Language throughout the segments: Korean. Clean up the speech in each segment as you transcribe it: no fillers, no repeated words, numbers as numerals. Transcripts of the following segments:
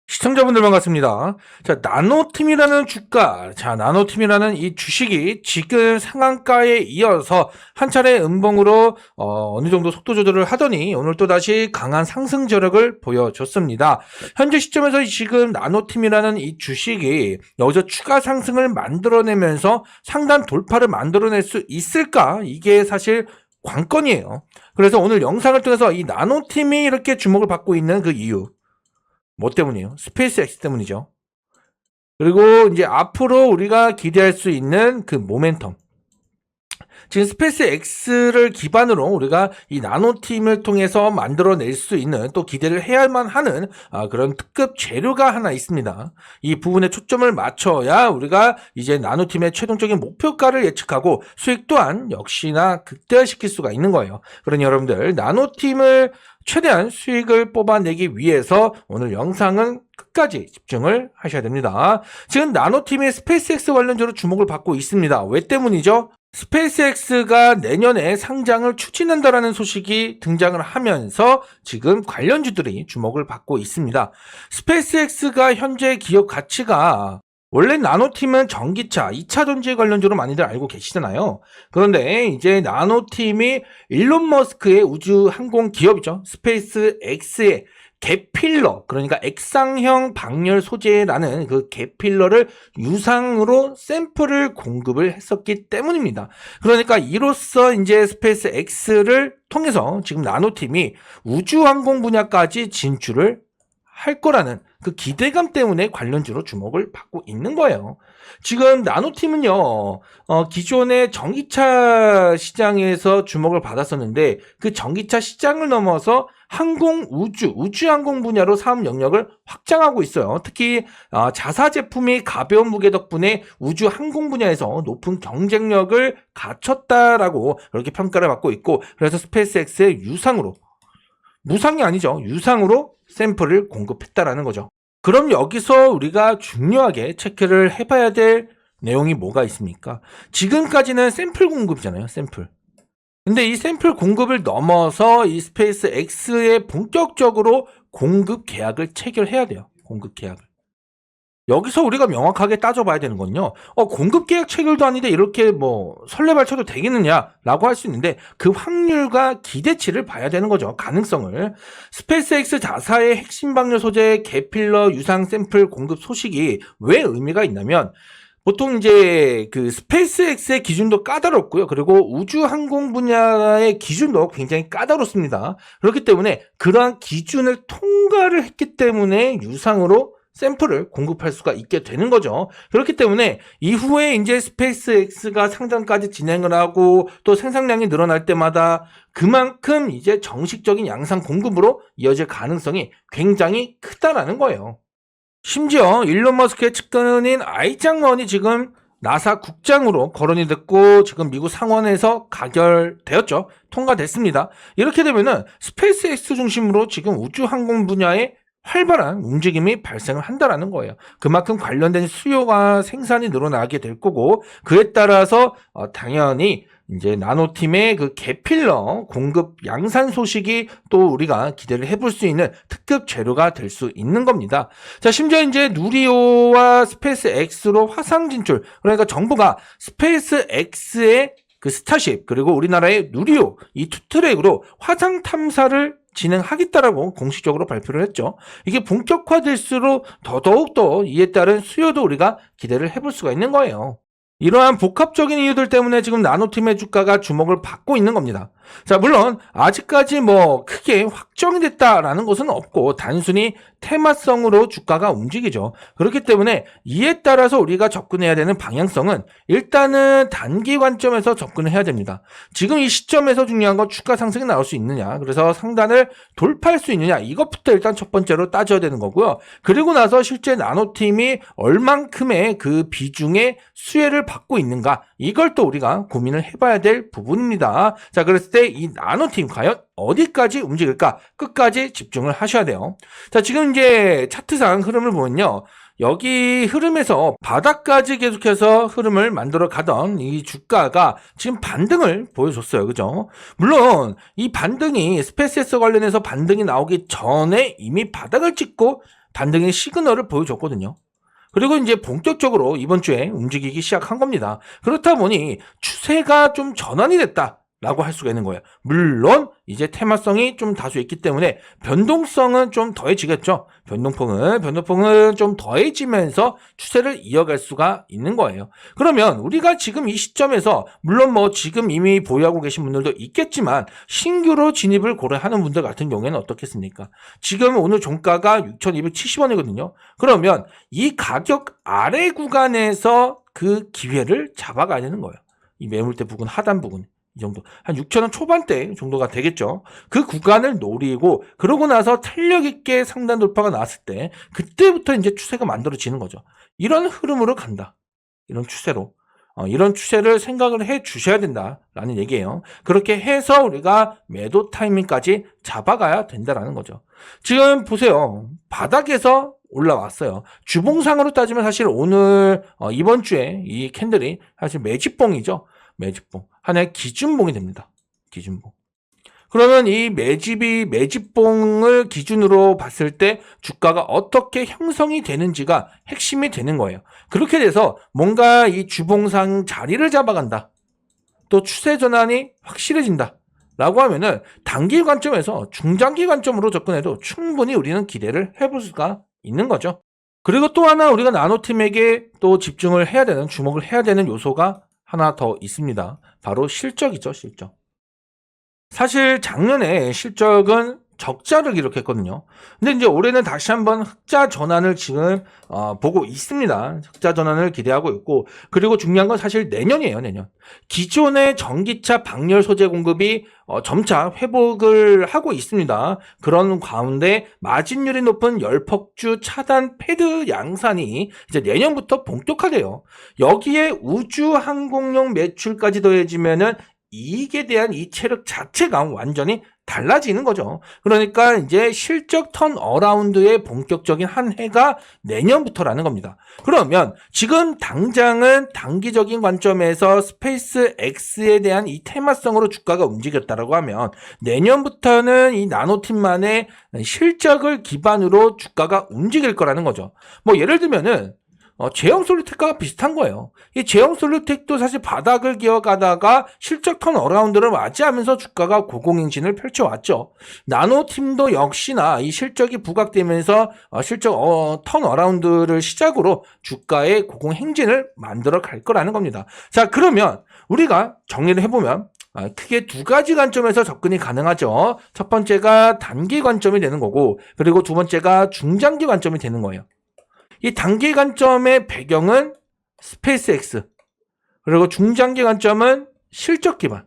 시청자분들 반갑습니다. 자, 나노팀이라는 주가, 나노팀이라는 이 주식이 지금 상한가에 이어서 한 차례 음봉으로 어느 정도 속도 조절을 하더니 오늘 또 다시 강한 상승 저력을 보여줬습니다. 현재 시점에서 지금 나노팀이라는 이 주식이 여기서 추가 상승을 만들어내면서 상단 돌파를 만들어낼 수 있을까? 이게 사실 관건이에요. 그래서 오늘 영상을 통해서 이 나노팀이 이렇게 주목을 받고 있는 그 이유, 뭐 때문이에요? 스페이스X 때문이죠. 그리고 이제 앞으로 우리가 기대할 수 있는 그 모멘텀. 지금 스페이스X를 기반으로 우리가 이 나노팀을 통해서 만들어낼 수 있는, 또 기대를 해야만 하는 그런 특급 재료가 하나 있습니다. 이 부분에 초점을 맞춰야 우리가 이제 나노팀의 최종적인 목표가를 예측하고 수익 또한 역시나 극대화시킬 수가 있는 거예요. 그러니 여러분들, 나노팀을 최대한 수익을 뽑아내기 위해서 오늘 영상은 끝까지 집중을 하셔야 됩니다. 지금 나노팀이 스페이스X 관련주로 주목을 받고 있습니다. 왜 때문이죠? 스페이스X가 내년에 상장을 추진한다라는 소식이 등장을 하면서 지금 관련주들이 주목을 받고 있습니다. 스페이스X가 현재 기업 가치가, 원래 나노팀은 전기차, 2차 전지에 관련주로 많이들 알고 계시잖아요. 그런데 이제 나노팀이 일론 머스크의 우주 항공 기업이죠. 스페이스X의 개필러, 그러니까 액상형 방열 소재라는 그 개필러를 유상으로 샘플을 공급을 했었기 때문입니다. 그러니까 이로써 이제 스페이스X를 통해서 지금 나노팀이 우주항공 분야까지 진출을 할 거라는 그 기대감 때문에 관련주로 주목을 받고 있는 거예요. 지금 나노팀은요, 기존의 전기차 시장에서 주목을 받았었는데 그 전기차 시장을 넘어서 우주항공 분야로 사업 영역을 확장하고 있어요. 특히 자사 제품이 가벼운 무게 덕분에 우주항공 분야에서 높은 경쟁력을 갖췄다라고 그렇게 평가를 받고 있고, 그래서 스페이스X의 무상이 아니죠. 유상으로 샘플을 공급했다라는 거죠. 그럼 여기서 우리가 중요하게 체크를 해봐야 될 내용이 뭐가 있습니까? 지금까지는 샘플 공급이잖아요. 샘플. 근데 이 샘플 공급을 넘어서 이 스페이스X에 본격적으로 공급 계약을 체결해야 돼요. 공급 계약을. 여기서 우리가 명확하게 따져봐야 되는 건요. 공급 계약 체결도 아닌데 이렇게 뭐 설레발쳐도 되겠느냐라고 할 수 있는데 그 확률과 기대치를 봐야 되는 거죠. 가능성을. 스페이스X 자사의 핵심 방열 소재 개필러 유상 샘플 공급 소식이 왜 의미가 있냐면, 보통 이제 그 스페이스X의 기준도 까다롭고요. 그리고 우주 항공 분야의 기준도 굉장히 까다롭습니다. 그렇기 때문에 그러한 기준을 통과를 했기 때문에 유상으로 샘플을 공급할 수가 있게 되는 거죠. 그렇기 때문에 이후에 이제 스페이스X가 상장까지 진행을 하고 또 생산량이 늘어날 때마다 그만큼 이제 정식적인 양산 공급으로 이어질 가능성이 굉장히 크다라는 거예요. 심지어 일론 머스크의 측근인 아이장원이 지금 나사 국장으로 거론이 됐고 지금 미국 상원에서 가결되었죠. 통과됐습니다. 이렇게 되면은 스페이스X 중심으로 지금 우주항공 분야에 활발한 움직임이 발생을 한다라는 거예요. 그만큼 관련된 수요가 생산이 늘어나게 될 거고, 그에 따라서 당연히 이제 나노팀의 그 개필러 공급 양산 소식이 또 우리가 기대를 해볼 수 있는 특급 재료가 될 수 있는 겁니다. 자, 심지어 이제 누리호와 스페이스X로 화상 진출, 그러니까 정부가 스페이스X의 그 스타쉽 그리고 우리나라의 누리호 이 투 트랙으로 화상 탐사를 진행하겠다라고 공식적으로 발표를 했죠. 이게 본격화될수록 더더욱더 이에 따른 수요도 우리가 기대를 해볼 수가 있는 거예요. 이러한 복합적인 이유들 때문에 지금 나노팀의 주가가 주목을 받고 있는 겁니다. 자, 물론 아직까지 뭐 크게 확정이 됐다라는 것은 없고 단순히 테마성으로 주가가 움직이죠. 그렇기 때문에 이에 따라서 우리가 접근해야 되는 방향성은 일단은 단기 관점에서 접근을 해야 됩니다. 지금 이 시점에서 중요한 건 주가 상승이 나올 수 있느냐, 그래서 상단을 돌파할 수 있느냐, 이것부터 일단 첫 번째로 따져야 되는 거고요. 그리고 나서 실제 나노팀이 얼만큼의 그 비중의 수혜를 받고 있는가, 이걸 또 우리가 고민을 해봐야 될 부분입니다. 자, 그랬을 때 이 나노팀 과연 어디까지 움직일까? 끝까지 집중을 하셔야 돼요. 자, 지금 이제 차트상 흐름을 보면요. 여기 흐름에서 바닥까지 계속해서 흐름을 만들어 가던 이 주가가 지금 반등을 보여줬어요. 그죠? 물론 이 반등이 스페이스X 관련해서 반등이 나오기 전에 이미 바닥을 찍고 반등의 시그널을 보여줬거든요. 그리고 이제 본격적으로 이번 주에 움직이기 시작한 겁니다. 그렇다 보니 추세가 좀 전환이 됐다 라고 할 수가 있는 거예요. 물론 이제 테마성이 좀 다소 있기 때문에 변동성은 좀 더해지겠죠. 변동폭은 좀 더해지면서 추세를 이어갈 수가 있는 거예요. 그러면 우리가 지금 이 시점에서 물론 뭐 지금 이미 보유하고 계신 분들도 있겠지만 신규로 진입을 고려하는 분들 같은 경우에는 어떻겠습니까? 지금 오늘 종가가 6,270원이거든요. 그러면 이 가격 아래 구간에서 그 기회를 잡아가야 되는 거예요. 이 매물대 부근, 하단 부근. 이 정도 한 6,000원 초반대 정도가 되겠죠. 그 구간을 노리고 그러고 나서 탄력 있게 상단 돌파가 나왔을 때 그때부터 이제 추세가 만들어지는 거죠. 이런 흐름으로 간다. 이런 추세로 이런 추세를 생각을 해 주셔야 된다라는 얘기예요. 그렇게 해서 우리가 매도 타이밍까지 잡아가야 된다라는 거죠. 지금 보세요. 바닥에서 올라왔어요. 주봉상으로 따지면 사실 오늘 이번 주에 이 캔들이 사실 매집봉이죠. 매집봉. 하나의 기준봉이 됩니다. 기준봉. 그러면 이 매집봉을 기준으로 봤을 때 주가가 어떻게 형성이 되는지가 핵심이 되는 거예요. 그렇게 돼서 뭔가 이 주봉상 자리를 잡아간다. 또 추세 전환이 확실해진다. 라고 하면은 단기 관점에서 중장기 관점으로 접근해도 충분히 우리는 기대를 해볼 수가 있는 거죠. 그리고 또 하나 우리가 나노팀에게 또 집중을 해야 되는, 주목을 해야 되는 요소가 하나 더 있습니다. 바로 실적이죠, 실적. 사실 작년에 실적은 적자를 기록했거든요. 근데 이제 올해는 다시 한번 흑자 전환을 지금 보고 있습니다. 흑자 전환을 기대하고 있고, 그리고 중요한 건 사실 내년이에요, 내년. 기존의 전기차 방열 소재 공급이 점차 회복을 하고 있습니다. 그런 가운데 마진율이 높은 열폭주 차단 패드 양산이 이제 내년부터 본격화돼요. 여기에 우주 항공용 매출까지 더해지면은 이익에 대한 이 체력 자체가 완전히 달라지는 거죠. 그러니까 이제 실적 턴 어라운드의 본격적인 한 해가 내년부터라는 겁니다. 그러면 지금 당장은 단기적인 관점에서 스페이스 X에 대한 이 테마성으로 주가가 움직였다라고 하면 내년부터는 이 나노팀만의 실적을 기반으로 주가가 움직일 거라는 거죠. 뭐 예를 들면은 제형솔루텍과 비슷한 거예요. 이 제형솔루텍도 사실 바닥을 기어가다가 실적 턴 어라운드를 맞이하면서 주가가 고공행진을 펼쳐왔죠. 나노팀도 역시나 이 실적이 부각되면서 실적 턴 어라운드를 시작으로 주가의 고공행진을 만들어 갈 거라는 겁니다. 자, 그러면 우리가 정리를 해보면 크게 두 가지 관점에서 접근이 가능하죠. 첫 번째가 단기 관점이 되는 거고, 그리고 두 번째가 중장기 관점이 되는 거예요. 이 단기 관점의 배경은 스페이스X, 그리고 중장기 관점은 실적 기반.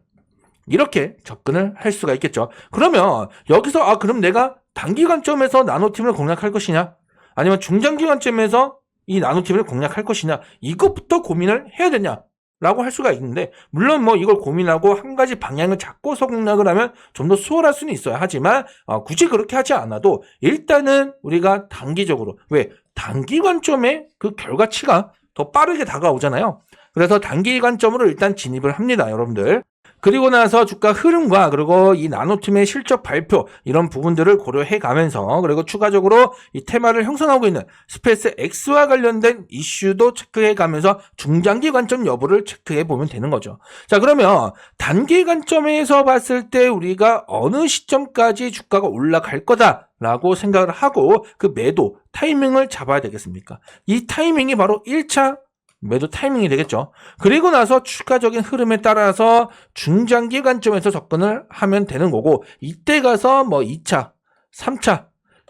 이렇게 접근을 할 수가 있겠죠. 그러면 여기서 그럼 내가 단기 관점에서 나노팀을 공략할 것이냐, 아니면 중장기 관점에서 이 나노팀을 공략할 것이냐, 이것부터 고민을 해야 되냐 라고 할 수가 있는데, 물론 뭐 이걸 고민하고 한 가지 방향을 잡고서 공략을 하면 좀 더 수월할 수는 있어요. 하지만 굳이 그렇게 하지 않아도 일단은 우리가 단기적으로, 왜? 단기 관점의 그 결과치가 더 빠르게 다가오잖아요. 그래서 단기 관점으로 일단 진입을 합니다, 여러분들. 그리고 나서 주가 흐름과 그리고 이 나노팀의 실적 발표, 이런 부분들을 고려해 가면서, 그리고 추가적으로 이 테마를 형성하고 있는 스페이스 X와 관련된 이슈도 체크해 가면서 중장기 관점 여부를 체크해 보면 되는 거죠. 자, 그러면 단기 관점에서 봤을 때 우리가 어느 시점까지 주가가 올라갈 거다라고 생각을 하고 그 매도 타이밍을 잡아야 되겠습니까? 이 타이밍이 바로 1차 매도 타이밍이 되겠죠. 그리고 나서 추가적인 흐름에 따라서 중장기 관점에서 접근을 하면 되는 거고, 이때 가서 뭐 2차, 3차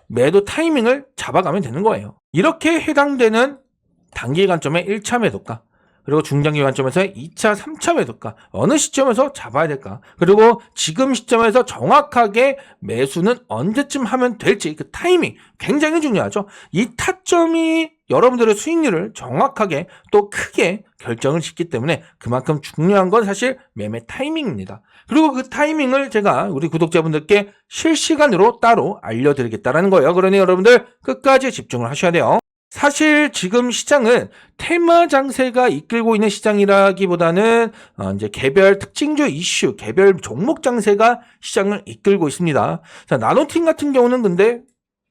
매도 타이밍을 잡아가면 되는 거예요. 이렇게 해당되는 단기 관점의 1차 매도가, 그리고 중장기 관점에서 2차, 3차 매도가 어느 시점에서 잡아야 될까? 그리고 지금 시점에서 정확하게 매수는 언제쯤 하면 될지, 그 타이밍 굉장히 중요하죠. 이 타점이 여러분들의 수익률을 정확하게 또 크게 결정을 짓기 때문에 그만큼 중요한 건 사실 매매 타이밍입니다. 그리고 그 타이밍을 제가 우리 구독자분들께 실시간으로 따로 알려드리겠다는 거예요. 그러니 여러분들 끝까지 집중을 하셔야 돼요. 사실 지금 시장은 테마 장세가 이끌고 있는 시장이라기보다는 이제 개별 특징주 이슈, 개별 종목 장세가 시장을 이끌고 있습니다. 자, 나노팀 같은 경우는 근데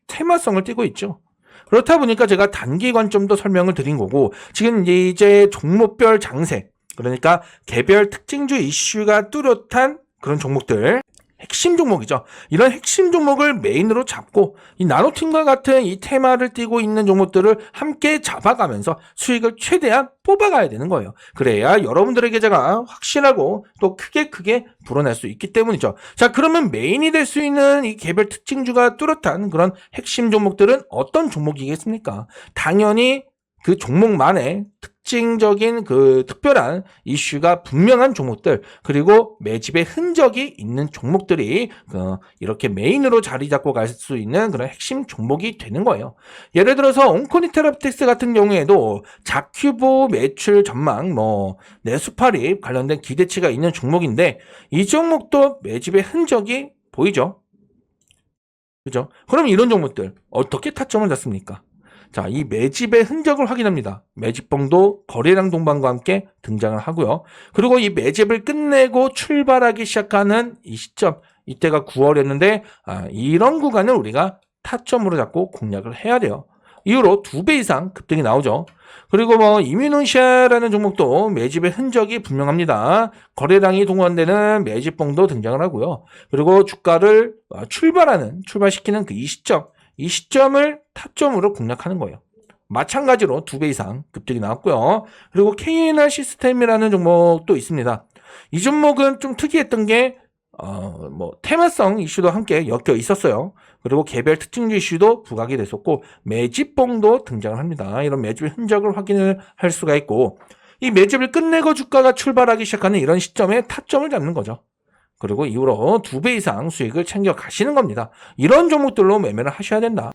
테마성을 띠고 있죠. 그렇다 보니까 제가 단기 관점도 설명을 드린 거고, 지금 이제 종목별 장세, 그러니까 개별 특징주 이슈가 뚜렷한 그런 종목들, 핵심 종목이죠. 이런 핵심 종목을 메인으로 잡고 이 나노팀과 같은 이 테마를 띠고 있는 종목들을 함께 잡아가면서 수익을 최대한 뽑아가야 되는 거예요. 그래야 여러분들에게 제가 확실하고 또 크게 불어낼 수 있기 때문이죠. 자, 그러면 메인이 될 수 있는 이 개별 특징주가 뚜렷한 그런 핵심 종목들은 어떤 종목이겠습니까? 당연히 그 종목만의 특징적인 그 특별한 이슈가 분명한 종목들, 그리고 매집의 흔적이 있는 종목들이 이렇게 메인으로 자리 잡고 갈 수 있는 그런 핵심 종목이 되는 거예요. 예를 들어서 온코니테라피텍스 같은 경우에도 자큐보 매출 전망, 내수파립 관련된 기대치가 있는 종목인데 이 종목도 매집의 흔적이 보이죠. 그죠? 그럼 이런 종목들 어떻게 타점을 잡습니까? 자, 이 매집의 흔적을 확인합니다. 매집봉도 거래량 동반과 함께 등장을 하고요. 그리고 이 매집을 끝내고 출발하기 시작하는 이 시점, 이때가 9월이었는데 이런 구간을 우리가 타점으로 잡고 공략을 해야 돼요. 이후로 2배 이상 급등이 나오죠. 그리고 이뮤노시아라는 종목도 매집의 흔적이 분명합니다. 거래량이 동반되는 매집봉도 등장을 하고요. 그리고 주가를 출발시키는 그 이 시점을 타점으로 공략하는 거예요. 마찬가지로 2배 이상 급등이 나왔고요. 그리고 KNR 시스템이라는 종목도 있습니다. 이 종목은 좀 특이했던 게 테마성 이슈도 함께 엮여 있었어요. 그리고 개별 특징주 이슈도 부각이 됐었고 매집봉도 등장을 합니다. 이런 매집의 흔적을 확인을 할 수가 있고 이 매집을 끝내고 주가가 출발하기 시작하는 이런 시점에 타점을 잡는 거죠. 그리고 이후로 2배 이상 수익을 챙겨 가시는 겁니다. 이런 종목들로 매매를 하셔야 된다.